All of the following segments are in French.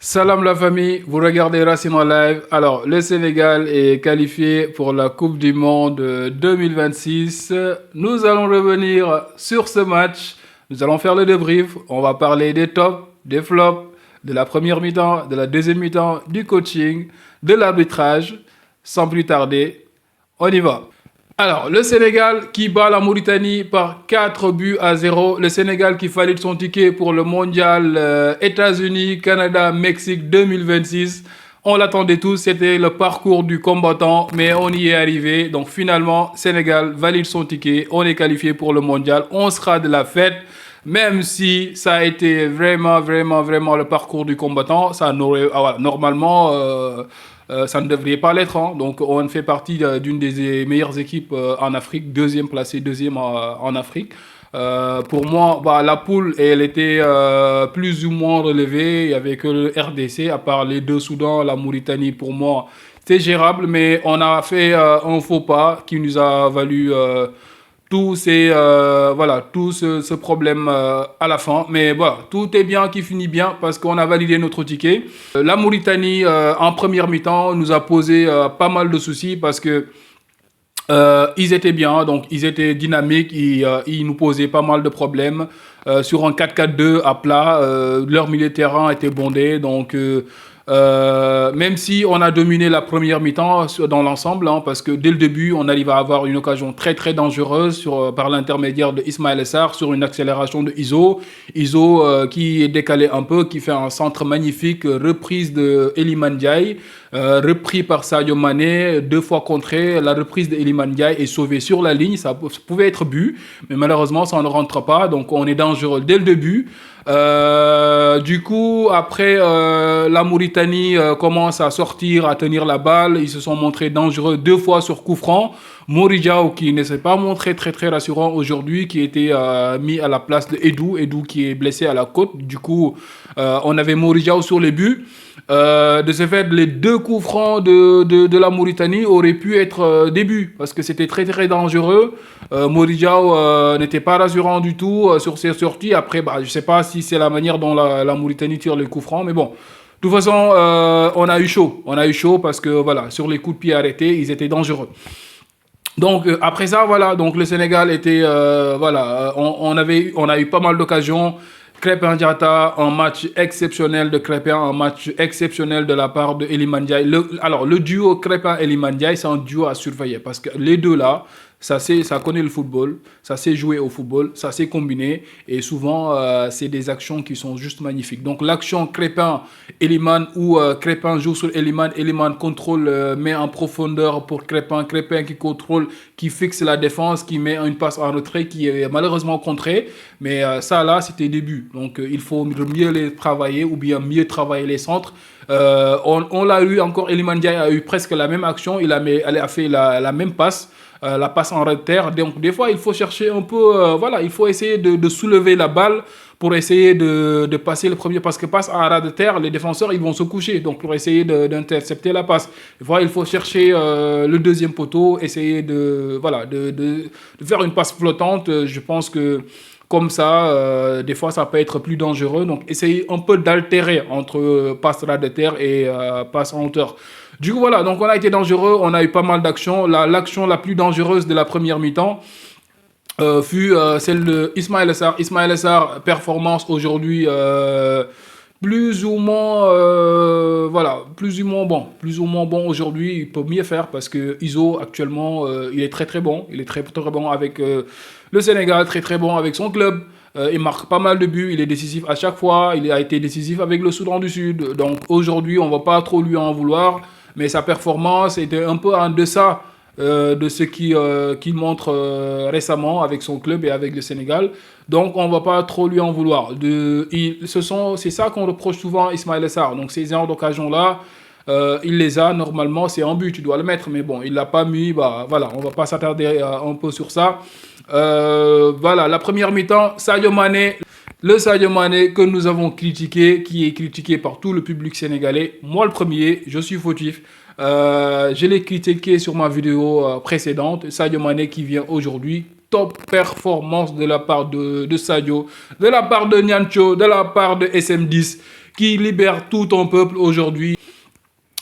Salam la famille, vous regardez Racine en live. Alors, le Sénégal est qualifié pour la Coupe du Monde 2026. Nous allons revenir sur ce match. Nous allons faire le débrief. On va parler des tops, des flops, de la première mi-temps, de la deuxième mi-temps, du coaching, de l'arbitrage. Sans plus tarder, on y va. Alors, le Sénégal qui bat la Mauritanie par 4 buts à 0. Le Sénégal qui valide son ticket pour le mondial États-Unis, Canada, Mexique 2026. On l'attendait tous, c'était le parcours du combattant, mais on y est arrivé. Donc finalement, Sénégal valide son ticket, on est qualifié pour le mondial, on sera de la fête. Même si ça a été vraiment le parcours du combattant, ça n'aurait, voilà, normalement, ça ne devrait pas l'être, hein. Donc, on fait partie d'une des meilleures équipes en Afrique, deuxième placée, deuxième en Afrique. Pour moi, bah, la poule, elle était plus ou moins relevée. Il n'y avait que le RDC, à part les deux Soudans, la Mauritanie, pour moi, c'est gérable. Mais on a fait un faux pas qui nous a valu tout ce problème à la fin. Mais voilà, tout est bien qui finit bien parce qu'on a validé notre ticket. La Mauritanie, en première mi-temps, nous a posé pas mal de soucis parce que ils étaient bien, donc ils étaient dynamiques, ils nous posaient pas mal de problèmes. Sur un 4-4-2 à plat, leur milieu de terrain était bondé, donc même si on a dominé la première mi-temps dans l'ensemble, hein, parce que dès le début, on arrive à avoir une occasion très dangereuse par l'intermédiaire de Ismaël Sarr sur une accélération de Iso. Iso qui est décalé un peu, qui fait un centre magnifique, reprise de Iliman Ndiaye, repris par Sadio Mané, deux fois contré. La reprise de Iliman Ndiaye est sauvée sur la ligne, ça pouvait être but, mais malheureusement ça ne rentre pas, donc on est dangereux dès le début. Du coup, après, la Mauritanie commence à sortir, à tenir la balle. Ils se sont montrés dangereux deux fois sur coup franc. Moridjao qui ne s'est pas montré très rassurant aujourd'hui, qui était mis à la place de Edou qui est blessé à la côte. Du coup, on avait Moridjao sur les buts. De ce fait, les deux coups francs de la Mauritanie auraient pu être des buts parce que c'était très dangereux. Moridjao n'était pas rassurant du tout sur ses sorties. Après, bah, je ne sais pas si c'est la manière dont la Mauritanie tire les coups francs, mais bon. De toute façon, on a eu chaud. On a eu chaud parce que voilà, sur les coups de pied arrêtés, ils étaient dangereux. Donc après ça, voilà, donc le Sénégal était, voilà, on a eu pas mal d'occasions. Crépin Diatta, un match exceptionnel de Crépin, un match exceptionnel de la part de Iliman Ndiaye. Alors, le duo Crépin-Iliman Ndiaye, c'est un duo à surveiller parce que les deux là, ça connaît le football, ça sait jouer au football, ça sait combiner et souvent, c'est des actions qui sont juste magnifiques. Donc, l'action Crépin-Iliman où Crépin joue sur Iliman contrôle, met en profondeur pour Crépin qui contrôle, qui fixe la défense, qui met une passe en retrait qui est malheureusement contrée. Mais ça là, c'était début. Donc, il faut mieux les travailler ou bien mieux travailler les centres. On l'a eu encore, Iliman Ndiaye a eu presque la même action, il a fait la même passe. La passe en retrait. Donc, des fois, il faut chercher un peu, voilà, il faut essayer de soulever la balle pour essayer de passer le premier. Parce que passe en ras de terre, les défenseurs, ils vont se coucher. Donc, pour essayer d'intercepter la passe. Des fois, il faut chercher le deuxième poteau, essayer voilà, de faire une passe flottante. Je pense que comme ça, des fois, ça peut être plus dangereux. Donc, essayez un peu d'altérer entre passe ras de terre et passe en hauteur. Du coup, voilà, donc on a été dangereux, on a eu pas mal d'actions. L'action la plus dangereuse de la première mi-temps fut celle de Ismaël Sarr. Ismaël Sarr, performance aujourd'hui plus ou moins, voilà, plus ou moins bon aujourd'hui. Il peut mieux faire parce que Iso actuellement, il est très bon. Il est très bon avec le Sénégal, très bon avec son club. Il marque pas mal de buts, il est décisif à chaque fois. Il a été décisif avec le Soudan du Sud. Donc aujourd'hui, on va pas trop lui en vouloir. Mais sa performance était un peu en deçà de ce qu'il montre récemment avec son club et avec le Sénégal. Donc, on ne va pas trop lui en vouloir. C'est ça qu'on reproche souvent à Ismaël Sarr. Donc, ces genres d'occasions-là, il les a normalement, c'est un but, tu dois le mettre. Mais bon, il ne l'a pas mis. Bah, voilà, on ne va pas s'attarder un peu sur ça. Voilà, la première mi-temps, Sadio Mané. Le Sadio Mané que nous avons critiqué, qui est critiqué par tout le public sénégalais. Moi, le premier, je suis fautif. Je l'ai critiqué sur ma vidéo précédente. Sadio Mané qui vient aujourd'hui. Top performance de la part de Sadio, de la part de Niancho, de la part de SM10, qui libère tout ton peuple aujourd'hui.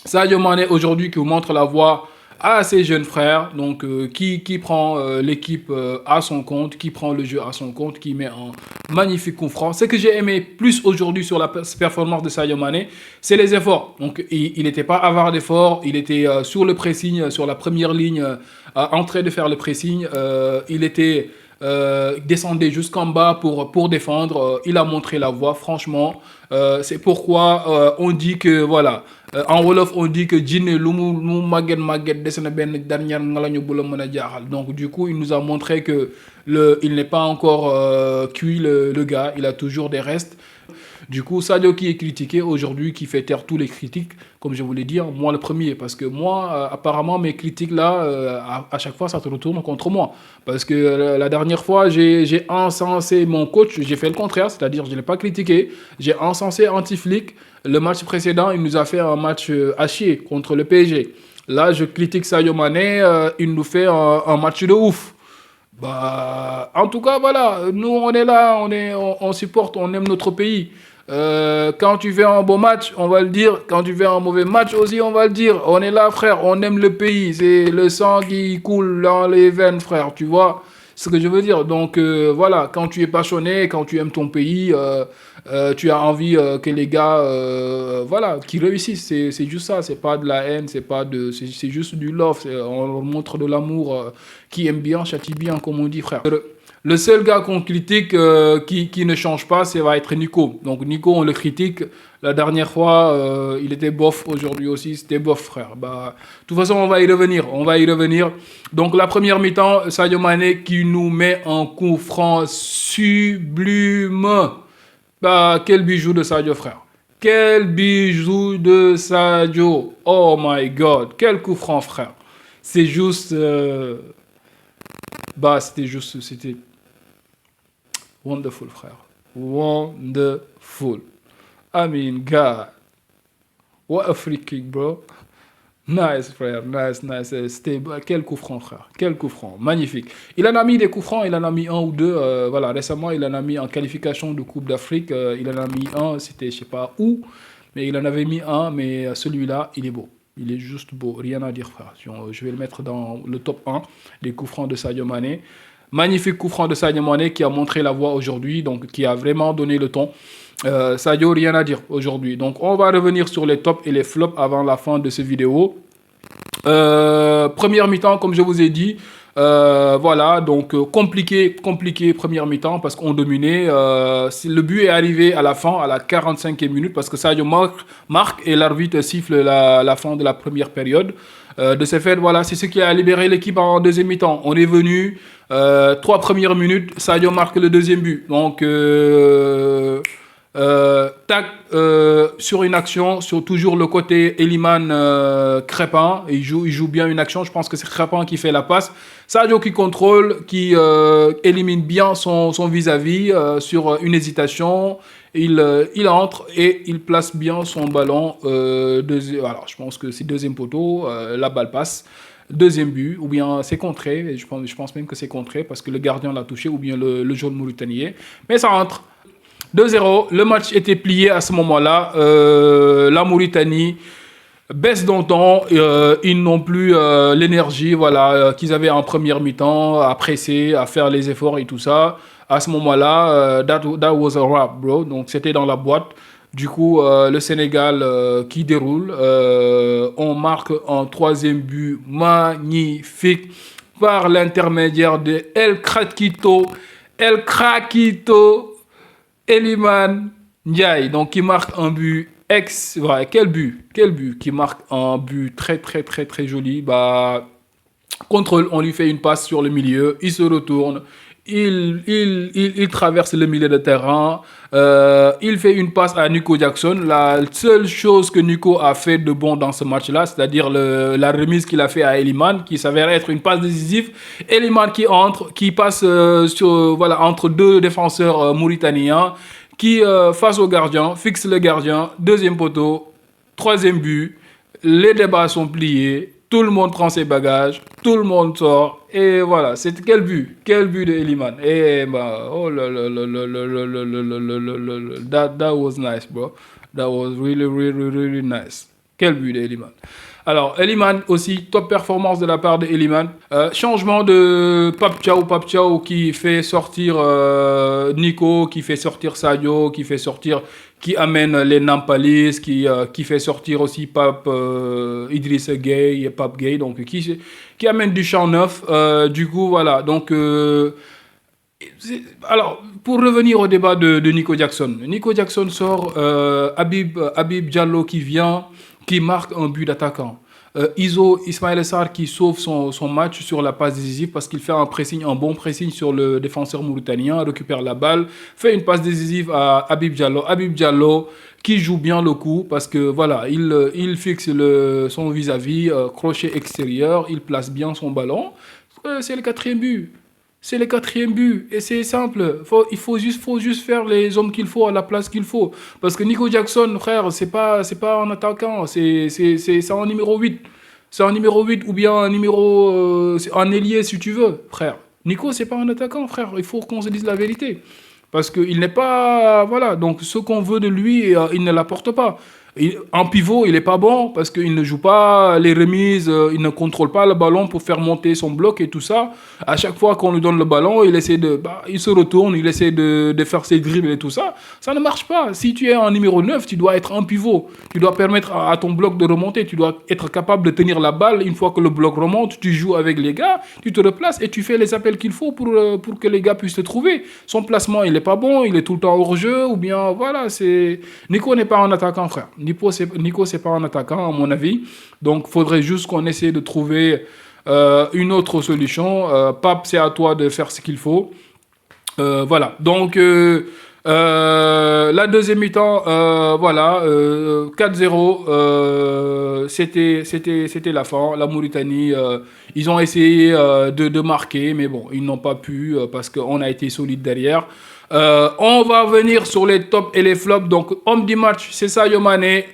Sadio Mané aujourd'hui qui vous montre la voie à ses jeunes frères, donc qui prend l'équipe à son compte, qui prend le jeu à son compte, qui met un magnifique coup franc. Ce que j'ai aimé plus aujourd'hui sur la performance de Sadio Mané, c'est les efforts. Donc il n'était pas avare d'efforts, il était sur le pressing, sur la première ligne, en train de faire le pressing. Il était descendait jusqu'en bas pour défendre. Il a montré la voie, franchement. C'est pourquoi on dit que, voilà, en Wolof, on dit que Djinné, Lumu Maget, Desena Ben, dernière Ngalañu Bula Mona Diakhal. Donc, du coup, il nous a montré que il n'est pas encore cuit, le gars. Il a toujours des restes. Du coup, Sadio qui est critiqué aujourd'hui, qui fait taire tous les critiques, comme je voulais dire, moi le premier, parce que moi, apparemment, mes critiques là, à chaque fois, ça se retourne contre moi. Parce que la dernière fois, j'ai encensé mon coach, j'ai fait le contraire, c'est-à-dire je ne l'ai pas critiqué, j'ai encensé Antiflick. Le match précédent, il nous a fait un match à chier contre le PSG. Là, je critique Sadio Mané, il nous fait un match de ouf. Bah, en tout cas, voilà, nous on est là, on supporte, on aime notre pays. Quand tu fais un bon match, on va le dire. Quand tu fais un mauvais match aussi, on va le dire. On est là, frère, on aime le pays. C'est le sang qui coule dans les veines, frère, tu vois ce que je veux dire. Donc voilà, quand tu es passionné, quand tu aimes ton pays, tu as envie que les gars, voilà, qui réussissent. C'est juste ça, c'est pas de la haine, c'est juste du love. On leur montre de l'amour. Qui aime bien, châtie bien, comme on dit, frère. Le seul gars qu'on critique qui ne change pas, ça va être Nico. Donc Nico, on le critique. La dernière fois, il était bof. Aujourd'hui aussi, c'était bof, frère. Bah, de toute façon, on va y revenir. On va y revenir. Donc la première mi-temps, Sadio Mané qui nous met un coup franc sublime. Bah, quel bijou de Sadio, frère. Quel bijou de Sadio. Oh my God. Quel coup franc, frère. C'est juste... bah, c'était wonderful, frère. Wonderful. I mean, God. What a free kick, bro. Nice, frère. Nice, nice. C'était, quel coup franc, frère. Quel coup franc. Magnifique. Il en a mis des coups francs. Il en a mis un ou deux. Voilà, récemment, il en a mis en qualification de Coupe d'Afrique. Il en a mis un. C'était, je sais pas où. Mais il en avait mis un. Mais celui-là, il est beau. Il est juste beau. Rien à dire, frère. Je vais le mettre dans le top 1 des coups francs de Sadio Mané. Magnifique coup franc de Sadio Mané qui a montré la voie aujourd'hui, donc qui a vraiment donné le ton. Sadio, rien à dire aujourd'hui. Donc on va revenir sur les tops et les flops avant la fin de cette vidéo. Première mi-temps, comme je vous ai dit, voilà, donc compliqué première mi-temps parce qu'on dominait. Le but est arrivé à la fin, à la 45e minute, parce que Sadio marque et l'arbitre siffle la fin de la première période. De ce fait, voilà, c'est ce qui a libéré l'équipe en deuxième mi-temps. On est venu, 3 premières minutes, Sadio marque le deuxième but. Donc, sur une action, sur toujours le côté Elimane Crépin, il joue bien une action. Je pense que c'est Crépin qui fait la passe. Sadio qui contrôle, qui élimine bien son vis-à-vis sur une hésitation. Il entre et il place bien son ballon. Alors, je pense que c'est deuxième poteau, la balle passe. Deuxième but, ou bien c'est contré. Je pense même que c'est contré parce que le gardien l'a touché, ou bien le jaune mauritanien. Mais ça entre. 2-0, le match était plié à ce moment-là. La Mauritanie baisse d'un ton. Ils n'ont plus l'énergie voilà, qu'ils avaient en première mi-temps, à presser, à faire les efforts et tout ça. À ce moment-là, that was a wrap, bro. Donc c'était dans la boîte. Du coup, le Sénégal qui déroule. On marque un troisième but magnifique par l'intermédiaire de El Krakito. Elimane Ndiaye, donc qui marque un but quel but, qui marque un but très joli. Bah, contrôle, on lui fait une passe sur le milieu, il se retourne, il traverse le milieu de terrain, il fait une passe à Nico Jackson. La seule chose que Nico a fait de bon dans ce match-là, c'est-à-dire la remise qu'il a fait à Elimane, qui s'avère être une passe décisive. Elimane qui passe voilà, entre deux défenseurs mauritaniens, qui face au gardien, fixe le gardien, deuxième poteau, troisième but, les débats sont pliés. Tout le monde prend ses bagages, tout le monde sort, et voilà, c'est quel but de Elimane. Et bah, oh là là là là là là là là là là là, that was nice, bro. That was really, really, really nice. Quel but d'Eliman. Alors, Eliman aussi, top performance de la part d'Eliman. Changement de Pape Thiaw qui fait sortir Nico, qui fait sortir Sadio, qui amène les Nampalis, qui fait sortir aussi Pape Idriss Gueye et Pape Gueye, donc qui amène du champ neuf. Du coup, voilà, donc... alors, pour revenir au débat de Nico Jackson. Nico Jackson sort Habib Diallo qui vient, qui marque un but d'attaquant. Ismaël Sarr qui sauve son match sur la passe décisive parce qu'il fait un bon pressing sur le défenseur mauritanien, récupère la balle, fait une passe décisive à Habib Diallo. Habib Diallo qui joue bien le coup parce que voilà, il fixe son vis-à-vis, crochet extérieur, il place bien son ballon. C'est le quatrième but. C'est le quatrième but et c'est simple. Il faut juste faire les hommes qu'il faut à la place qu'il faut. Parce que Nico Jackson, frère, c'est pas un attaquant, c'est un numéro 8. C'est un numéro 8 ou bien un numéro... c'est un ailier si tu veux, frère. Nico, c'est pas un attaquant, frère. Il faut qu'on se dise la vérité. Parce qu'il n'est pas... Voilà, donc ce qu'on veut de lui, il ne l'apporte pas. En pivot, il n'est pas bon parce qu'il ne joue pas les remises, il ne contrôle pas le ballon pour faire monter son bloc et tout ça. À chaque fois qu'on lui donne le ballon, il se retourne, il essaie de faire ses dribbles et tout ça. Ça ne marche pas. Si tu es un numéro 9, tu dois être un pivot. Tu dois permettre à ton bloc de remonter. Tu dois être capable de tenir la balle. Une fois que le bloc remonte, tu joues avec les gars, tu te replaces et tu fais les appels qu'il faut pour que les gars puissent te trouver. Son placement, il n'est pas bon, il est tout le temps hors jeu ou bien voilà, c'est... Nico n'est pas un attaquant, frère. Nico, c'est pas un attaquant, à mon avis. Donc, il faudrait juste qu'on essaie de trouver une autre solution. Pape, c'est à toi de faire ce qu'il faut. Voilà. Donc, la deuxième mi-temps, voilà, 4-0. C'était la fin. La Mauritanie, ils ont essayé de marquer, mais bon, ils n'ont pas pu parce qu'on a été solide derrière. On va venir sur les tops et les flops. Donc, homme du match, c'est Sadio Mané.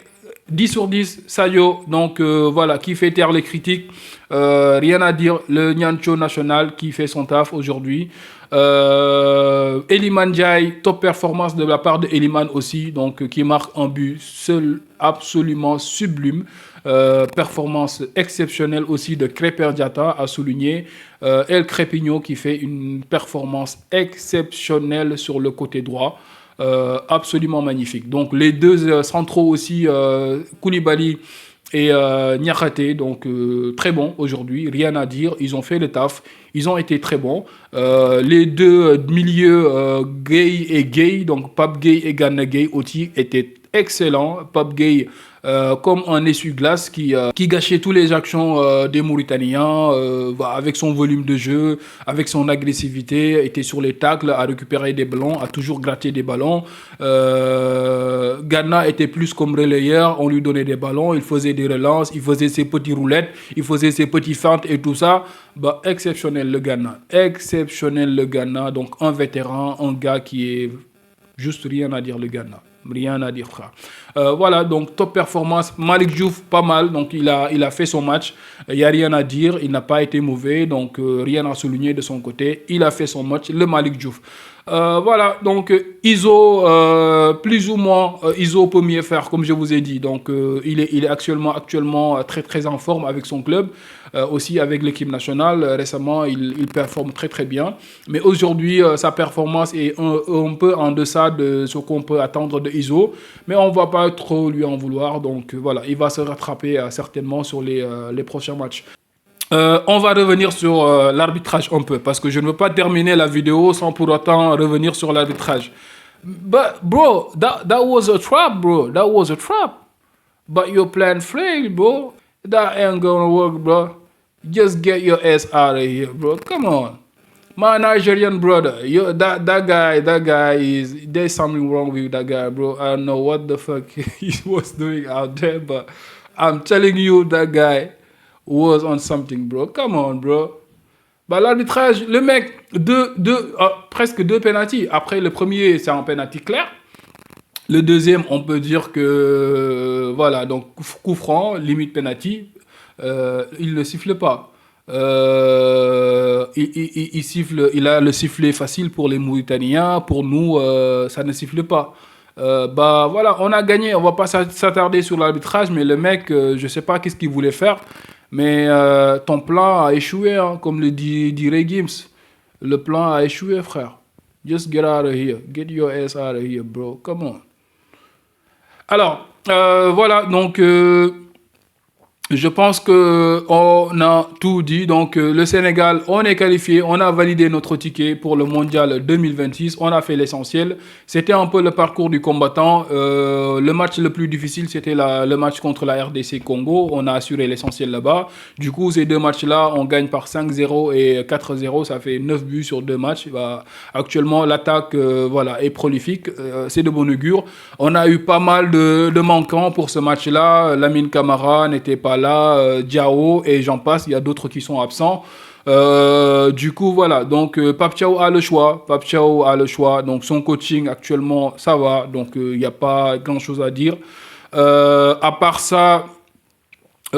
10 sur 10, Sadio. Donc, voilà, qui fait taire les critiques. Rien à dire. Le Niancho national qui fait son taf aujourd'hui. Iliman Ndiaye, top performance de la part de Iliman aussi. Donc, qui marque un but seul, absolument sublime. Performance exceptionnelle aussi de Crépin Diatta à souligner. El Crépigno qui fait une performance exceptionnelle sur le côté droit. Absolument magnifique. Donc les deux centraux aussi, Koulibaly et Niakhaté, donc très bons aujourd'hui, rien à dire. Ils ont fait le taf, ils ont été très bons. Les deux milieux, Gueye et Gueye, donc Pape Gueye et Gana Gueye aussi, étaient excellents. Pape Gueye, comme un essuie-glace qui gâchait toutes les actions des Mauritaniens avec son volume de jeu, avec son agressivité, était sur les tacles, à récupérer des ballons, à toujours gratter des ballons. Ghana était plus comme relayeur, on lui donnait des ballons, il faisait des relances, il faisait ses petits roulettes, il faisait ses petits feintes et tout ça. Exceptionnel le Ghana, donc un vétéran, un gars qui est juste rien à dire le Ghana. Rien à dire, frère. Voilà, donc top performance. Malick Diouf, pas mal. Donc, il a fait son match. Il n'y a rien à dire. Il n'a pas été mauvais. Donc, rien à souligner de son côté. Il a fait son match, le Malick Diouf. Voilà, donc Iso, plus ou moins, Iso peut mieux faire, comme je vous ai dit. Donc, il est actuellement très, très en forme avec son club. Aussi avec l'équipe nationale. Récemment, il performe très, très bien. Mais aujourd'hui, sa performance est un peu en deçà de ce qu'on peut attendre de Iso. Mais on ne va pas trop lui en vouloir. Donc, voilà, il va se rattraper certainement sur les prochains matchs. On va revenir sur l'arbitrage un peu, parce que je ne veux pas terminer la vidéo sans pour autant revenir sur l'arbitrage. But, bro, that was a trap, bro. That was a trap. But your plan failed, bro. That ain't gonna work, bro. Just get your ass out of here, bro. Come on. My Nigerian brother, that guy there's something wrong with that guy, bro. I don't know what the fuck he was doing out there, but I'm telling you, that guy was on something, bro. Come on, bro. L'arbitrage, le mec, presque deux penalties. Après, le premier, c'est un penalty clair. Le deuxième, on peut dire que, voilà, donc coup franc, limite penalty. Il ne siffle pas. Il siffle, il a le sifflet facile pour les Mauritaniens. Pour nous, ça ne siffle pas. Bah voilà, on a gagné. On va pas s'attarder sur l'arbitrage, mais le mec, je sais pas qu'est-ce qu'il voulait faire, mais ton plan a échoué, hein, comme le dirait Gims. Le plan a échoué, frère. Just get out of here. Get your ass out of here, bro. Come on. Alors, voilà, donc je pense que on a tout dit. Donc, le Sénégal, on est qualifié, on a validé notre ticket pour le mondial 2026, on a fait l'essentiel. C'était un peu le parcours du combattant. Le match le plus difficile, c'était le match contre la RDC Congo. On a assuré l'essentiel là-bas. Du coup, ces deux matchs-là, on gagne par 5-0 et 4-0. Ça fait 9 buts sur deux matchs. Bah, actuellement, l'attaque voilà, est prolifique. C'est de bon augure. On a eu pas mal de manquants pour ce match-là. Lamine Camara n'était pas là, Diao et j'en passe, il y a d'autres qui sont absents. Du coup, voilà. Donc, Pape Thiaw a le choix. Pape Thiaw a le choix. Donc, son coaching actuellement, ça va. Donc, il n'y a pas grand-chose à dire. À part ça,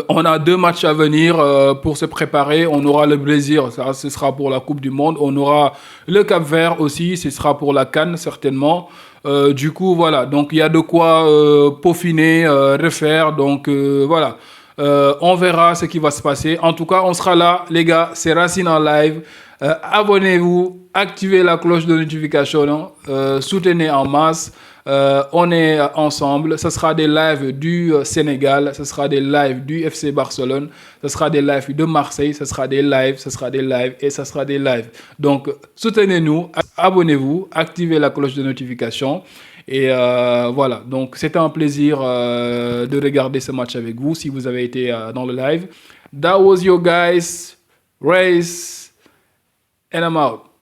on a deux matchs à venir pour se préparer. On aura le Brésil, ça, ce sera pour la Coupe du Monde. On aura le Cap-Vert aussi, ce sera pour la CAN certainement. Du coup, voilà. Donc, il y a de quoi peaufiner, refaire. Donc, voilà. On verra ce qui va se passer. En tout cas, on sera là, les gars. C'est Racine en live. Abonnez-vous, activez la cloche de notification, hein. Soutenez en masse. On est ensemble. Ce sera des lives du Sénégal, ce sera des lives du FC Barcelone, ce sera des lives de Marseille, ce sera des lives, ce sera des lives et ce sera des lives. Donc, soutenez-nous, abonnez-vous, activez la cloche de notification. Et voilà, donc c'était un plaisir de regarder ce match avec vous si vous avez été dans le live. That was your guys' race and I'm out.